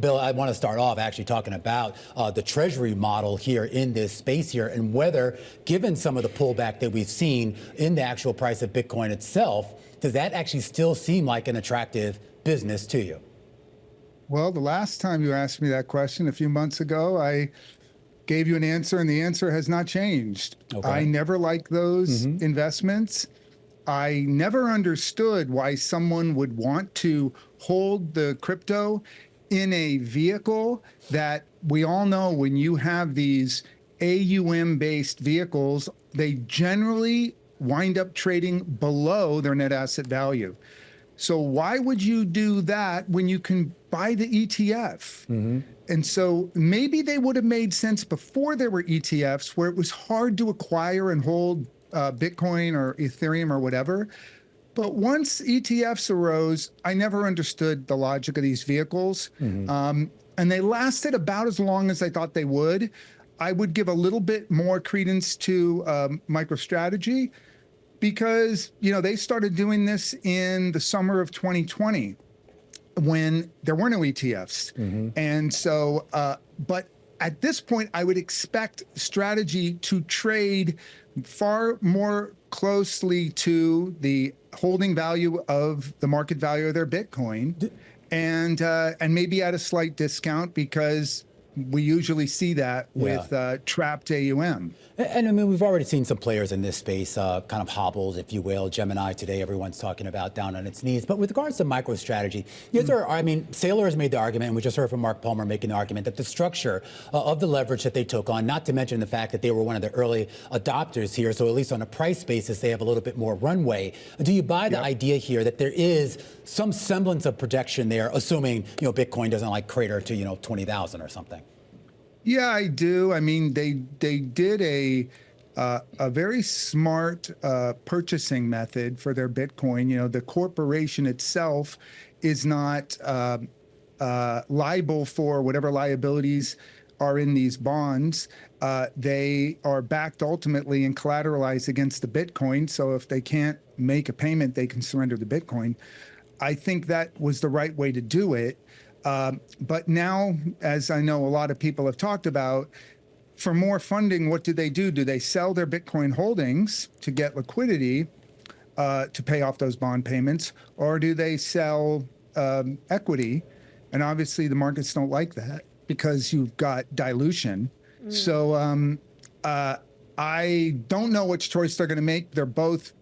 Bill, I want to start off actually talking about the treasury model here in this space here, and whether, given some of the pullback that we've seen in the actual price of Bitcoin itself, does that actually still seem like an attractive business to you? Well, the last time you asked me that question a few months ago, I gave you an answer, and the answer has not changed. Okay. I never liked those investments. I never understood why someone would want to hold the crypto in a vehicle that we all know when you have these AUM-based vehicles, they generally wind up trading below their net asset value. So why would you do that when you can buy the ETF? And so maybe they would have made sense before there were ETFs, where it was hard to acquire and hold Bitcoin or Ethereum or whatever. But once ETFs arose, I never understood the logic of these vehicles. And they lasted about as long as I thought they would. I would give a little bit more credence to MicroStrategy, because they started doing this in the summer of 2020 when there were no ETFs. And so, but at this point, I would expect strategy to trade far more closely to the holding value of the market value of their Bitcoin, and maybe at a slight discount, because we usually see that with trapped AUM. And I mean, we've already seen some players in this space kind of hobbled, if you will. Gemini today, everyone's talking about down on its knees. But with regards to MicroStrategy, I mean, Saylor has made the argument, and we just heard from Mark Palmer making the argument, that the structure of the leverage that they took on, not to mention the fact that they were one of the early adopters here, so at least on a price basis, they have a little bit more runway. Do you buy the idea here that there is some semblance of protection there, assuming Bitcoin doesn't crater to 20,000 or something? Yeah, I do. I mean, they did a very smart purchasing method for their Bitcoin. The corporation itself is not liable for whatever liabilities are in these bonds. They are backed ultimately and collateralized against the Bitcoin. So if they can't make a payment, they can surrender the Bitcoin. I think that was the right way to do it. But now, as I know a lot of people have talked about, for more funding, what do? Do they sell their Bitcoin holdings to get liquidity to pay off those bond payments, or do they sell equity? And obviously the markets don't like that, because you've got dilution. So I don't know which choice they're going to make. They're both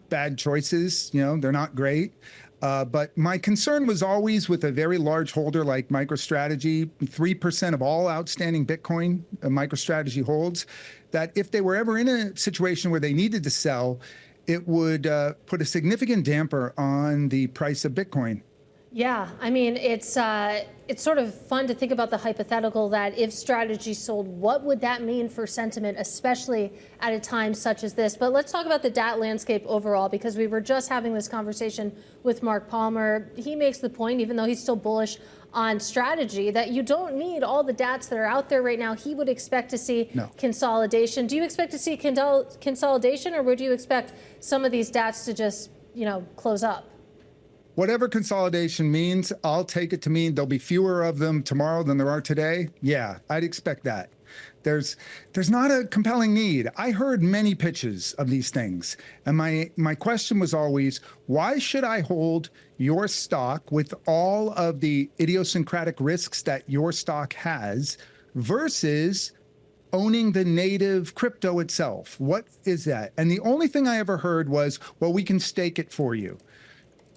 bad choices. They're not great. But my concern was always with a very large holder like MicroStrategy, 3% of all outstanding Bitcoin MicroStrategy holds, that if they were ever in a situation where they needed to sell, it would put a significant damper on the price of Bitcoin. Yeah, I mean, it's sort of fun to think about the hypothetical that if strategy sold, what would that mean for sentiment, especially at a time such as this? But let's talk about the DAT landscape overall, because we were just having this conversation with Mark Palmer. He makes the point, even though he's still bullish on strategy, that you don't need all the DATs that are out there right now. He would expect to see consolidation. Do you expect to see consolidation, or would you expect some of these DATs to just, close up? Whatever consolidation means, I'll take it to mean there'll be fewer of them tomorrow than there are today. Yeah, I'd expect that. There's not a compelling need. I heard many pitches of these things, and my question was always, why should I hold your stock with all of the idiosyncratic risks that your stock has versus owning the native crypto itself? What is that? And the only thing I ever heard was, well, we can stake it for you.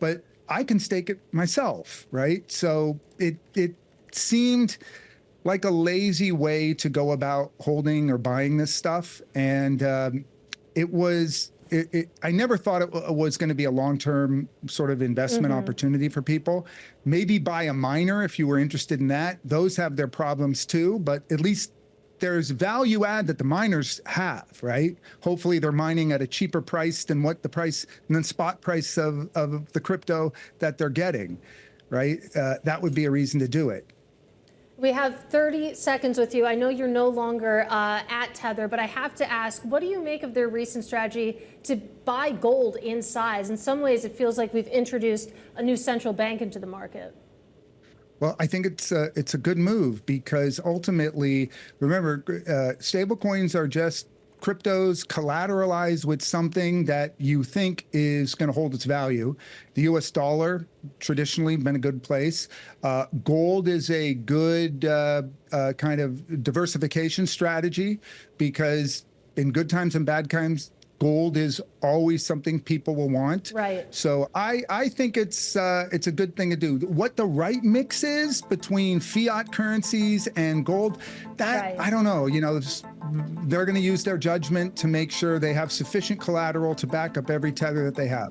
But I can stake it myself, right? So it seemed like a lazy way to go about holding or buying this stuff. And I never thought it was going to be a long-term sort of investment opportunity for people. Maybe buy a miner if you were interested in that. Those have their problems too, but at least there's value add that the miners have, right? Hopefully they're mining at a cheaper price than what the price and then spot price of the crypto that they're getting, right? That would be a reason to do it. We have 30 seconds with you. I know you're no longer at Tether, but I have to ask, what do you make of their recent strategy to buy gold in size? In some ways, it feels like we've introduced a new central bank into the market. Well, I think it's a good move because ultimately, remember, stable coins are just cryptos collateralized with something that you think is going to hold its value. The US dollar traditionally been a good place. Gold is a good kind of diversification strategy because in good times and bad times, gold is always something people will want. Right. So I think it's a good thing to do. What the right mix is between fiat currencies and gold, that Right. I don't know. You know, they're going to use their judgment to make sure they have sufficient collateral to back up every tether that they have.